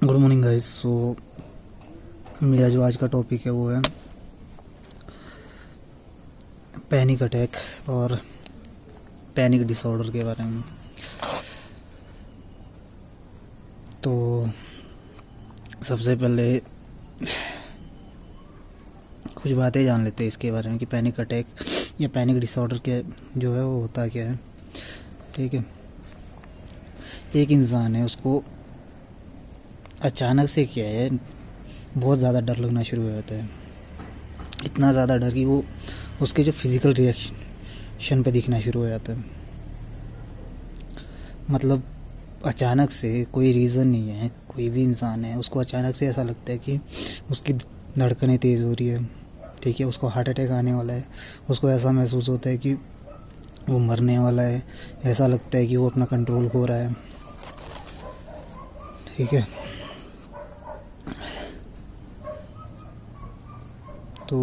Good morning guys. मेरा जो आज का टॉपिक है वो है पैनिक अटैक और पैनिक डिसऑर्डर के बारे में। तो सबसे पहले कुछ बातें जान लेते हैं इसके बारे में कि पैनिक अटैक या पैनिक डिसऑर्डर क्या जो है वो होता क्या है। ठीक है, एक इंसान है, उसको अचानक से क्या है बहुत ज़्यादा डर लगना शुरू हो जाता है। इतना ज़्यादा डर कि वो उसके जो फिज़िकल रिएक्शन पे दिखना शुरू हो जाता है। मतलब अचानक से कोई रीज़न नहीं है, कोई भी इंसान है उसको अचानक से ऐसा लगता है कि उसकी धड़कनें तेज़ हो रही है। ठीक है, उसको हार्ट अटैक आने वाला है, उसको ऐसा महसूस होता है कि वो मरने वाला है, ऐसा लगता है कि वो अपना कंट्रोल खो रहा है। ठीक है, तो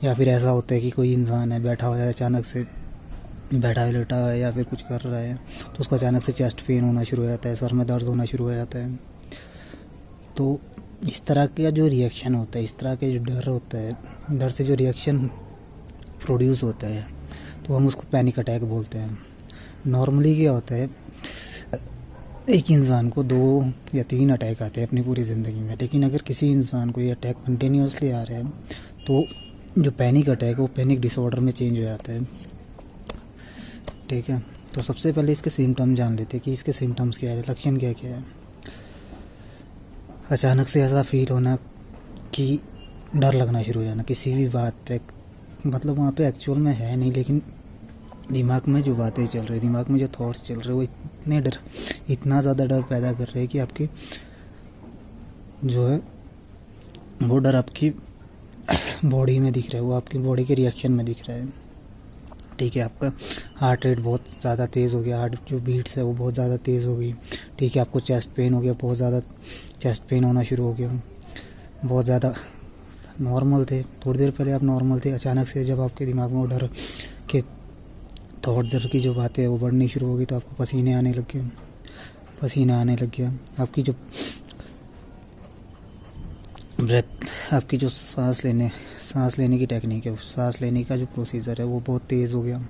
या फिर ऐसा होता है कि कोई इंसान है बैठा हुआ है, अचानक से बैठा है, लेटा है या फिर कुछ कर रहा है तो उसको अचानक से चेस्ट पेन होना शुरू हो जाता है, सर में दर्द होना शुरू हो जाता है। तो इस तरह का जो रिएक्शन होता है, इस तरह के जो डर होता है, डर से जो रिएक्शन प्रोड्यूस होता है तो हम उसको पैनिक अटैक बोलते हैं। नॉर्मली क्या होता है, एक इंसान को 2 या 3 अटैक आते हैं अपनी पूरी ज़िंदगी में, लेकिन अगर किसी इंसान को ये अटैक कंटिन्यूसली आ रहे हैं तो जो पैनिक अटैक है वो पैनिक डिसऑर्डर में चेंज हो जाता है। ठीक है, तो सबसे पहले इसके सिम्टम जान लेते हैं कि इसके सिम्टम्स क्या है, लक्षण क्या क्या है। अचानक से ऐसा फील होना कि डर लगना शुरू हो जाना किसी भी बात पे, मतलब वहाँ पे एक्चुअल में है नहीं, लेकिन दिमाग में जो बातें चल रही, दिमाग में जो थॉट्स चल रहे वो इतना ज़्यादा डर पैदा कर रहे हैं कि आपकी जो है वो डर आपकी बॉडी में दिख रहा है, वो आपकी बॉडी के रिएक्शन में दिख रहा है। ठीक है, आपका हार्ट रेट बहुत ज़्यादा तेज़ हो गया, हार्ट जो बीट्स है वो बहुत ज़्यादा तेज़ हो गई। ठीक है, आपको चेस्ट पेन हो गया, बहुत ज़्यादा चेस्ट पेन होना शुरू हो गया। बहुत ज़्यादा नॉर्मल थे, थोड़ी देर पहले आप नॉर्मल थे, अचानक से जब आपके दिमाग में वो डर के थॉट डर की जो बातें हैं वो बढ़नी शुरू हो गई तो आपको पसीना आने लग गया। आपकी जो ब्रेथ, आपकी जो सांस लेने की टेक्निक है, सांस लेने का जो प्रोसीजर है वो बहुत तेज़ हो गया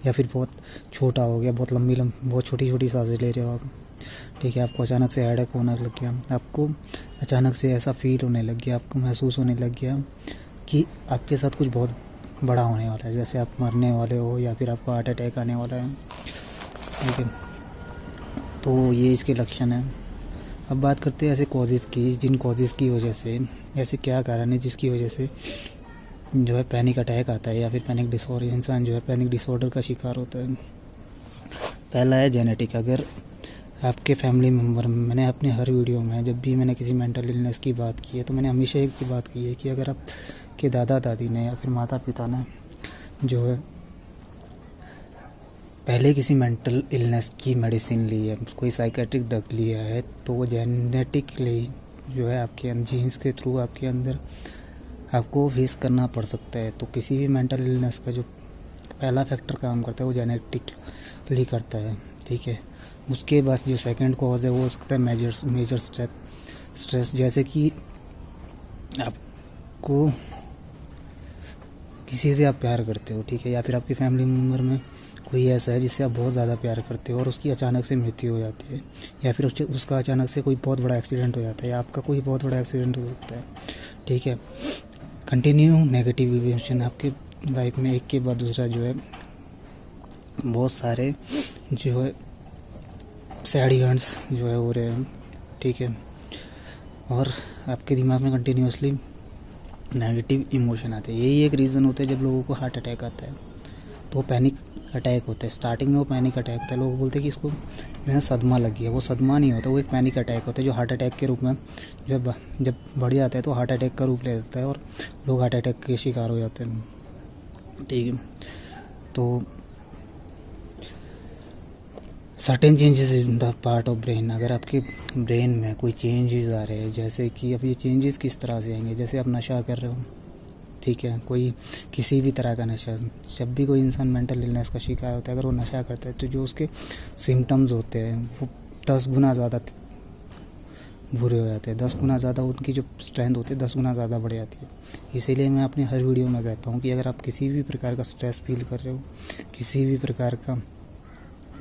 या फिर बहुत छोटा हो गया, बहुत छोटी छोटी सांसें ले रहे हो आप। ठीक है, आपको अचानक से हेडेक होने लग गया, आपको अचानक से ऐसा फील होने लग गया, आपको महसूस होने लग गया कि आपके साथ कुछ बहुत बड़ा होने वाला है, जैसे आप मरने वाले हो या फिर आपको हार्ट अटैक आने वाला है। ठीक है, तो ये इसके लक्षण हैं। अब बात करते हैं ऐसे कॉजेज़ की, जिन कॉजेज़ की वजह से, ऐसे क्या कारण है जिसकी वजह से जो है पैनिक अटैक आता है या फिर पैनिक डिसऑर्डर, इंसान जो है पैनिक डिसऑर्डर का शिकार होता है। पहला है जेनेटिक। अगर आपके फैमिली मेम्बर में, मैंने अपने हर वीडियो में जब भी मैंने किसी मेंटल इलनेस की बात की है तो मैंने हमेशा एक ही बात की है कि अगर आपके दादा दादी ने या फिर माता पिता ने जो है पहले किसी मेंटल इलनेस की मेडिसिन ली है, कोई साइकेट्रिक ड्रग लिया है, तो वो जेनेटिकली जो है आपके जीन्स के थ्रू आपके अंदर आपको फेस करना पड़ सकता है। तो किसी भी मेंटल इलनेस का जो पहला फैक्टर काम करता है वो जेनेटिकली करता है। ठीक है, उसके बाद जो सेकंड कॉज है वो हो सकता है मेजर स्ट्रेस, जैसे कि आपको किसी से आप प्यार करते हो, ठीक है, या फिर आपकी फैमिली मेम्बर में कोई ऐसा है जिससे आप बहुत ज़्यादा प्यार करते हो और उसकी अचानक से मृत्यु हो जाती है, या फिर उसका अचानक से कोई बहुत बड़ा एक्सीडेंट हो जाता है, या आपका कोई बहुत बड़ा एक्सीडेंट हो सकता है। ठीक है, कंटिन्यू नेगेटिव इमोशन आपके लाइफ में एक के बाद दूसरा जो है बहुत सारे जो है सैड इवेंट्स जो है हो रहे हैं। ठीक है, और आपके दिमाग में कंटिन्यूसली नेगेटिव इमोशन आते हैं। यही एक रीज़न होता है जब लोगों को हार्ट अटैक आता है, तो पैनिक अटैक होता है। स्टार्टिंग में वो पैनिक अटैक होता है, लोग बोलते हैं कि इसको जो है सदमा लग गया, वो सदमा नहीं होता, वो एक पैनिक अटैक होता है जो हार्ट अटैक के रूप में जब बढ़ जाता है तो हार्ट अटैक का रूप ले लेता है और लोग हार्ट अटैक के शिकार हो जाते हैं। ठीक है, तो certain changes in the part of brain, अगर आपके ब्रेन में कोई चेंजेस आ रहे हैं, जैसे कि अब ये चेंजेस किस तरह से आएंगे, जैसे आप नशा कर रहे हो, ठीक है, कोई किसी भी तरह का नशा, जब भी कोई इंसान मेंटल इलनेस का शिकार होता है अगर वो नशा करता है तो जो उसके सिम्टम्स होते हैं वो 10 गुना ज़्यादा बुरे हो जाते हैं, 10 गुना ज़्यादा उनकी जो स्ट्रेंथ होती है 10 गुना ज़्यादा बढ़ जाती है। इसीलिए मैं अपनी हर वीडियो में कहता हूँ कि अगर आप किसी भी प्रकार का स्ट्रेस फील कर रहे हो, किसी भी प्रकार का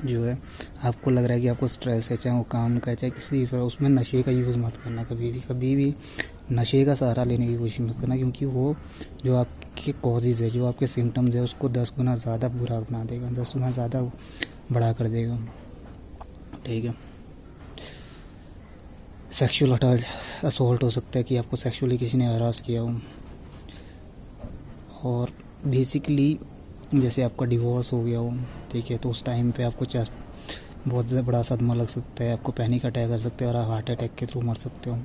जो है आपको लग रहा है कि आपको स्ट्रेस है, चाहे वो काम का है चाहे किसी भी, उसमें नशे का यूज़ मत करना। कभी भी नशे का सहारा लेने की कोशिश मत करना, क्योंकि वो जो आपके कॉजेज़ है, जो आपके सिम्टम्स है, उसको 10 गुना ज़्यादा बुरा बना देगा, 10 गुना ज़्यादा बड़ा कर देगा। ठीक है। सेक्सुअल असोल्ट हो सकता है कि आपको सेक्सुअली किसी ने हरास किया हो, और बेसिकली जैसे आपका डिवोर्स हो गया हो, ठीक है, तो उस टाइम पे आपको चेस्ट बहुत बड़ा सदमा लग सकता है, आपको पैनिक अटैक आ सकता है और आप हार्ट अटैक के थ्रू मर सकते हो।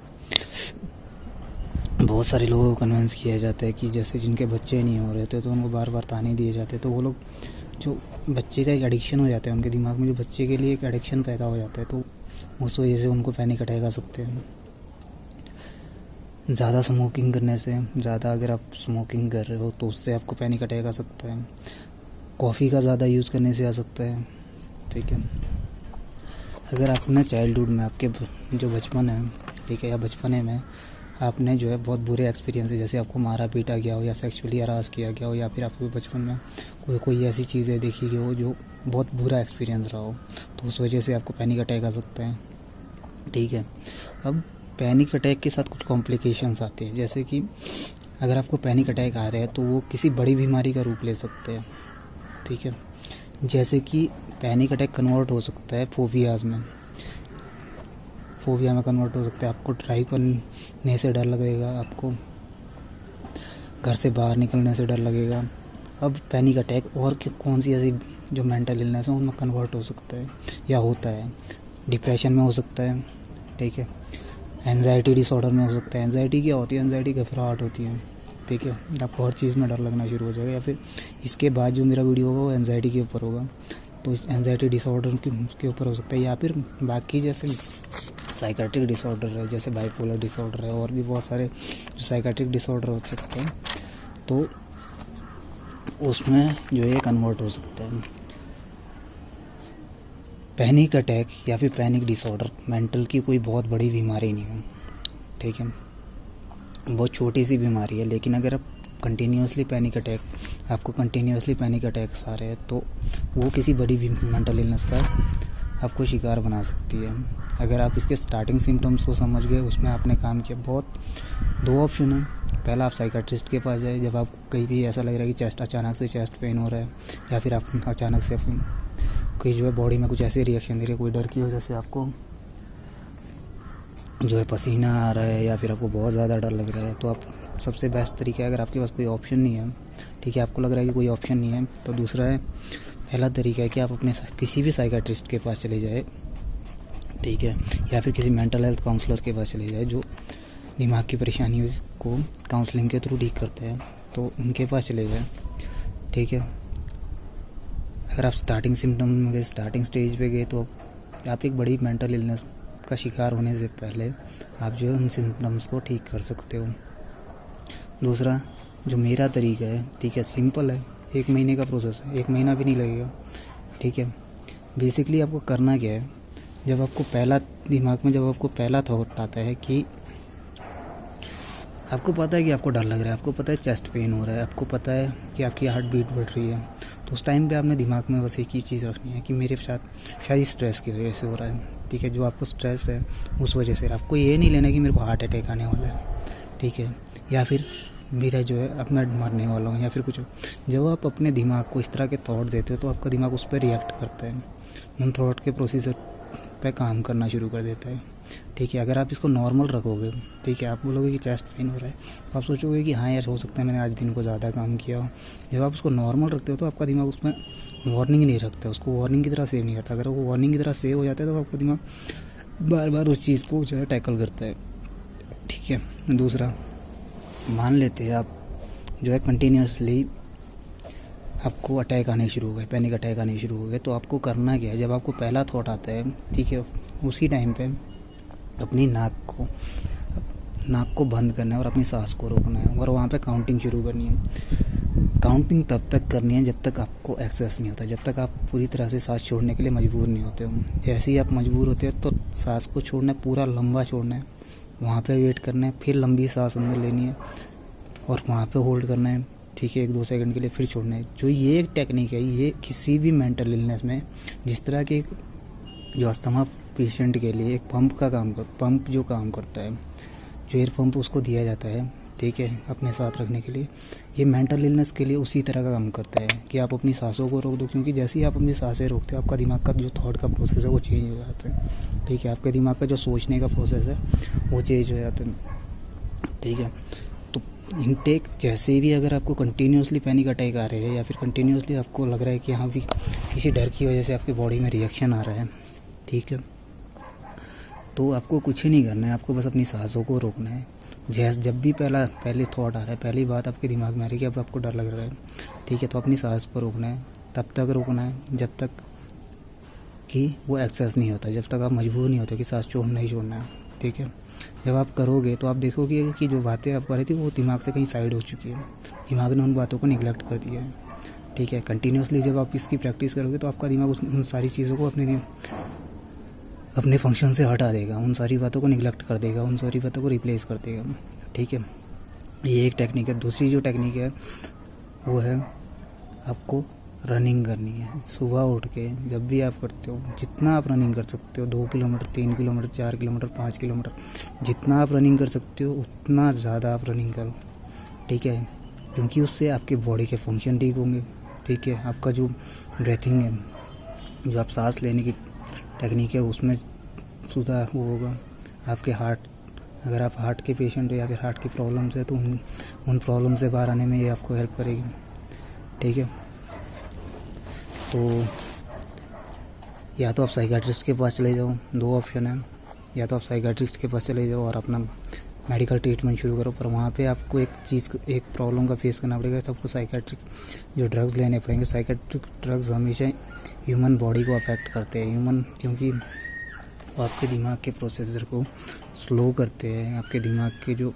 बहुत सारे लोगों को कन्विंस किया जाता है कि जैसे जिनके बच्चे नहीं हो रहे थे तो उनको बार बार ताने दिए जाते, तो वो लोग जो बच्चे का एक एडिक्शन हो जाता है उनके दिमाग में, जो बच्चे के लिए एक एडिक्शन पैदा हो जाता है, तो उस वजह से उनको पैनिक अटैक आ सकते हैं। ज़्यादा स्मोकिंग करने से, ज़्यादा अगर आप स्मोकिंग कर रहे हो तो उससे आपको पैनिक अटैक आ सकता है। कॉफ़ी का ज़्यादा यूज़ करने से आ सकता है। ठीक है। अगर आपने चाइल्डहुड में आपके जो बचपन है, ठीक है, या बचपने में आपने जो है बहुत बुरे एक्सपीरियंस है, जैसे आपको मारा पीटा गया हो या सेक्सुअली हरास किया गया हो, या फिर आपको बचपन में कोई ऐसी चीज़ें देखी गई हो जो बहुत बुरा एक्सपीरियंस रहा हो, तो उस वजह से आपको पैनिक अटैक आ सकता है। ठीक है। अब पैनिक अटैक के साथ कुछ कॉम्प्लिकेशंस आते हैं, जैसे कि अगर आपको पैनिक अटैक आ रहा है तो वो किसी बड़ी बीमारी का रूप ले सकते हैं। ठीक है। जैसे कि पैनिक अटैक कन्वर्ट हो सकता है फोबिया में कन्वर्ट हो सकता है। आपको ड्राइव करने से डर लगेगा, आपको घर से बाहर निकलने से डर लगेगा। अब पैनिक अटैक और कौन सी ऐसी जो मेंटल इलनेस है उनमें कन्वर्ट हो सकता है या होता है। डिप्रेशन में हो सकता है। ठीक है। एंजाइटी डिसऑर्डर में हो सकता है। एंजाइटी क्या होती है? एंजाइटी घबराहट होती है। ठीक है। आपको हर चीज़ में डर लगना शुरू हो जाएगा, या फिर इसके बाद जो मेरा वीडियो होगा वो एंजाइटी के ऊपर होगा, तो इस एंजाइटी डिसऑर्डर के ऊपर हो सकता है। या फिर बाकी जैसे साइकेट्रिक डिसऑर्डर है, जैसे बाइपोलर डिसऑर्डर है, और भी बहुत सारे जो साइकेट्रिक डिसऑर्डर हो सकते हैं, तो उसमें जो है कन्वर्ट हो सकता है। पैनिक अटैक या फिर पैनिक डिसऑर्डर मेंटल की कोई बहुत बड़ी बीमारी नहीं है। ठीक है। बहुत छोटी सी बीमारी है, लेकिन अगर आप आपको कंटिन्यूसली पैनिक अटैक्स आ रहे हैं तो वो किसी बड़ी मेंटल इलनेस का आपको शिकार बना सकती है। अगर आप इसके स्टार्टिंग सिम्टम्स को समझ गए, उसमें आपने काम किया, बहुत 2 ऑप्शन है। पहला, आप साइकेट्रिस्ट के पास जाए जब आपको कहीं भी ऐसा लग रहा है कि अचानक से चेस्ट पेन हो रहा है, या फिर आप अचानक से कोई जो है बॉडी में कुछ ऐसे रिएक्शन दे रही है, कोई डर की वजह से आपको जो है पसीना आ रहा है, या फिर आपको बहुत ज़्यादा डर लग रहा है, तो आप सबसे बेस्ट तरीका है, अगर आपके पास कोई ऑप्शन नहीं है, ठीक है, आपको लग रहा है कि कोई ऑप्शन नहीं है, तो दूसरा है, पहला तरीका है कि आप अपने किसी भी साइकेट्रिस्ट के पास चले जाए। ठीक है। या फिर किसी मेंटल हेल्थ काउंसलर के पास चले जाए जो दिमाग की परेशानियों को काउंसलिंग के थ्रू ठीक करते हैं, तो उनके पास चले जाए। ठीक है। अगर आप स्टार्टिंग सिम्टम में स्टार्टिंग स्टेज पे गए तो आप एक बड़ी मेंटल इलनेस का शिकार होने से पहले आप जो है उन सिम्टम्स को ठीक कर सकते हो। दूसरा जो मेरा तरीका है, ठीक है, सिंपल है, 1 महीने का प्रोसेस है, 1 महीना भी नहीं लगेगा। ठीक है। बेसिकली आपको करना क्या है, जब आपको पहला थॉट आता है कि आपको पता है कि आपको डर लग रहा है, आपको पता है चेस्ट पेन हो रहा है, आपको पता है कि आपकी हार्ट बीट बढ़ रही है, तो उस टाइम पे आपने दिमाग में बस एक ही चीज़ रखनी है कि मेरे साथ शायद स्ट्रेस की वजह से हो रहा है। ठीक है। जो आपको स्ट्रेस है उस वजह से, आपको ये नहीं लेना कि मेरे को हार्ट अटैक आने वाला है। ठीक है। या फिर मेरा जो है अपना मरने वाला हूँ, या फिर कुछ। जब आप अपने दिमाग को इस तरह के थॉट देते हो तो आपका दिमाग उस पर रिएक्ट करता है, उन थॉट के प्रोसीजर पे काम करना शुरू कर देता है। ठीक है। अगर आप इसको नॉर्मल रखोगे, ठीक है, आप बोलोगे कि चेस्ट पेन हो रहा है, तो आप सोचोगे कि हाँ यार हो सकता है मैंने आज दिन को ज़्यादा काम किया हो। जब आप उसको नॉर्मल रखते हो तो आपका दिमाग उसमें वार्निंग नहीं रखता, उसको वार्निंग की तरह सेव नहीं करता। अगर वो वार्निंग की तरह सेव हो जाता है तो आपका दिमाग बार बार उस चीज़ को जो है टैकल करता है। ठीक है। दूसरा, मान लेते हैं आप जो है कंटिन्यूसली आपको अटैक आने शुरू हो गए, पैनिक अटैक आने शुरू हो गए, तो आपको करना क्या है, जब आपको पहला थॉट आता है, ठीक है, उसी टाइम पे अपनी नाक को बंद करना है और अपनी सांस को रोकना है, और वहाँ पे काउंटिंग शुरू करनी है। काउंटिंग तब तक करनी है जब तक आपको एक्सेस नहीं होता, जब तक आप पूरी तरह से सांस छोड़ने के लिए मजबूर नहीं होते हो। जैसे ही आप मजबूर होते हो तो सांस को छोड़ना है, पूरा लंबा छोड़ना है, वहाँ पे वेट करना है, फिर लंबी सांस अंदर लेनी है और वहाँ पे होल्ड करना है, ठीक है, 1-2 सेकंड के लिए, फिर छोड़ना है। जो ये एक टेक्निक है, ये किसी भी मेंटल इलनेस में, जिस तरह के जो अस्थमा पेशेंट के लिए एक पंप जो काम करता है, जो एयर पंप उसको दिया जाता है, ठीक है, अपने साथ रखने के लिए, ये मेंटल इलनेस के लिए उसी तरह का काम करता है कि आप अपनी सांसों को रोक दो। क्योंकि जैसे ही आप अपनी सांसें रोकते हो, आपका दिमाग का जो थॉट का प्रोसेस है वो चेंज हो जाता है, ठीक है, आपके दिमाग का जो सोचने का प्रोसेस है वो चेंज हो जाता है, ठीक है। तो इनटेक जैसे भी अगर आपको कंटिन्यूसली पैनिक अटैक आ रहे हैं या फिर कंटिन्यूसली आपको लग रहा है कि यहाँ भी किसी डर की वजह से आपकी बॉडी में रिएक्शन आ रहा है, ठीक है, तो आपको कुछ ही नहीं करना है, आपको बस अपनी सांसों को रोकना है। जब भी पहले थॉट आ रहा है, पहली बात आपके दिमाग में आ रही है कि अब आपको डर लग रहा है, ठीक है, तो अपनी सांस को रोकना है, तब तक रोकना है जब तक कि वो एक्सेस नहीं होता, जब तक आप मजबूर नहीं होते कि सांस छोड़ना ही छोड़ना है, ठीक है। जब आप करोगे तो आप देखोगे कि जो बातें आप कर रही थी वो दिमाग से कहीं साइड हो चुकी है, दिमाग ने उन बातों को निगलेक्ट कर दिया है, ठीक है। कंटिन्यूसली जब आप इसकी प्रैक्टिस करोगे तो आपका दिमाग उन सारी चीज़ों को अपने फंक्शन से हटा देगा, उन सारी बातों को निगलेक्ट कर देगा, उन सारी बातों को रिप्लेस कर देगा, ठीक है। ये एक टेक्निक है। दूसरी जो टेक्निक है वो है आपको रनिंग करनी है। सुबह उठ के जब भी आप करते हो, जितना आप रनिंग कर सकते हो, 2 किलोमीटर, 3 किलोमीटर, 4 किलोमीटर, 5 किलोमीटर, जितना आप रनिंग कर सकते हो उतना ज़्यादा आप रनिंग करो, ठीक है, क्योंकि उससे आपके बॉडी के फंक्शन ठीक होंगे, ठीक है। आपका जो ब्रीथिंग है, जो आप सांस लेने की टेक्निक है, उसमें सुधार वो होगा। आपके अगर आप हार्ट के पेशेंट हो या फिर हार्ट की प्रॉब्लम्स है तो उन प्रॉब्लम से बाहर आने में ये आपको हेल्प करेगी, ठीक है। तो या तो आप साइकियाट्रिस्ट के पास चले जाओ, 2 ऑप्शन है, या तो आप साइकियाट्रिस्ट के पास चले जाओ और अपना मेडिकल ट्रीटमेंट शुरू करो, पर वहाँ पे आपको एक प्रॉब्लम का फेस करना पड़ेगा, तो आपको साइकियाट्रिक जो ड्रग्स लेने पड़ेंगे। साइकियाट्रिक ड्रग्स हमेशा ह्यूमन बॉडी को अफेक्ट करते हैं, क्योंकि वो आपके दिमाग के प्रोसेसर को स्लो करते हैं, आपके दिमाग के जो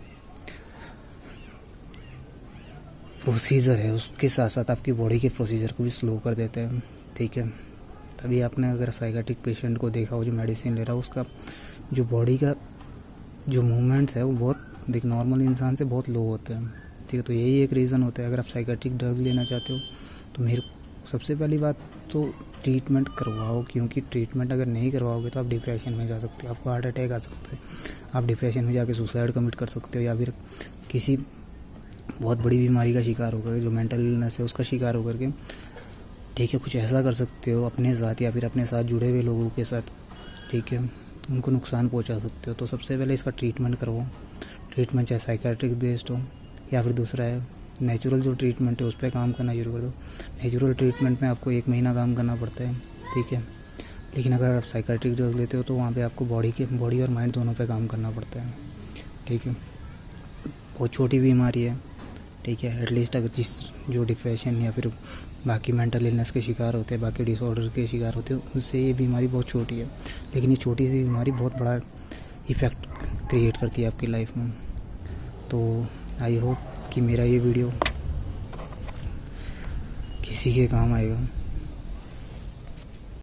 प्रोसीजर है उसके साथ साथ आपकी बॉडी के प्रोसीजर को भी स्लो कर देते हैं, ठीक है। तभी आपने अगर साइकियाट्रिक पेशेंट को देखा हो जो मेडिसिन ले रहा हो, उसका जो बॉडी का जो मूवमेंट्स है वो बहुत नॉर्मल इंसान से बहुत लो होते हैं, ठीक है। तो यही एक रीज़न होता है। अगर आप साइकियाट्रिक ड्रग लेना चाहते हो तो सबसे पहली बात तो ट्रीटमेंट करवाओ, क्योंकि ट्रीटमेंट अगर नहीं करवाओगे तो आप डिप्रेशन में जा सकते हो, आपको हार्ट अटैक आ सकता है, आप डिप्रेशन में जाके सुसाइड कमिट कर सकते हो, या फिर किसी बहुत बड़ी बीमारी का शिकार होकर, जो मेंटल इलनेस है उसका शिकार होकर के, ठीक है, कुछ ऐसा कर सकते हो अपने साथ या फिर अपने साथ जुड़े हुए लोगों के साथ, ठीक है, उनको नुकसान पहुंचा सकते हो। तो सबसे पहले इसका ट्रीटमेंट करवाओ। ट्रीटमेंट चाहे साइकियाट्रिक बेस्ड हो या फिर दूसरा है नेचुरल जो ट्रीटमेंट है उस पर काम करना शुरू कर दो। नेचुरल ट्रीटमेंट में आपको 1 महीना काम करना पड़ता है, ठीक है, लेकिन अगर आप साइकियाट्रिक ड्रग लेते हो तो वहाँ पे आपको बॉडी और माइंड दोनों पे काम करना पड़ता है, ठीक है। बहुत छोटी बीमारी है, ठीक है, एटलीस्ट अगर जो डिप्रेशन या फिर बाकी मेंटल इलनेस के शिकार होते हैं, बाकी डिसऑर्डर के शिकार होते हैं, उससे ये बीमारी बहुत छोटी है, लेकिन ये छोटी सी बीमारी बहुत बड़ा इफ़ेक्ट क्रिएट करती है आपकी लाइफ में। तो आई होप कि मेरा ये वीडियो किसी के काम आएगा।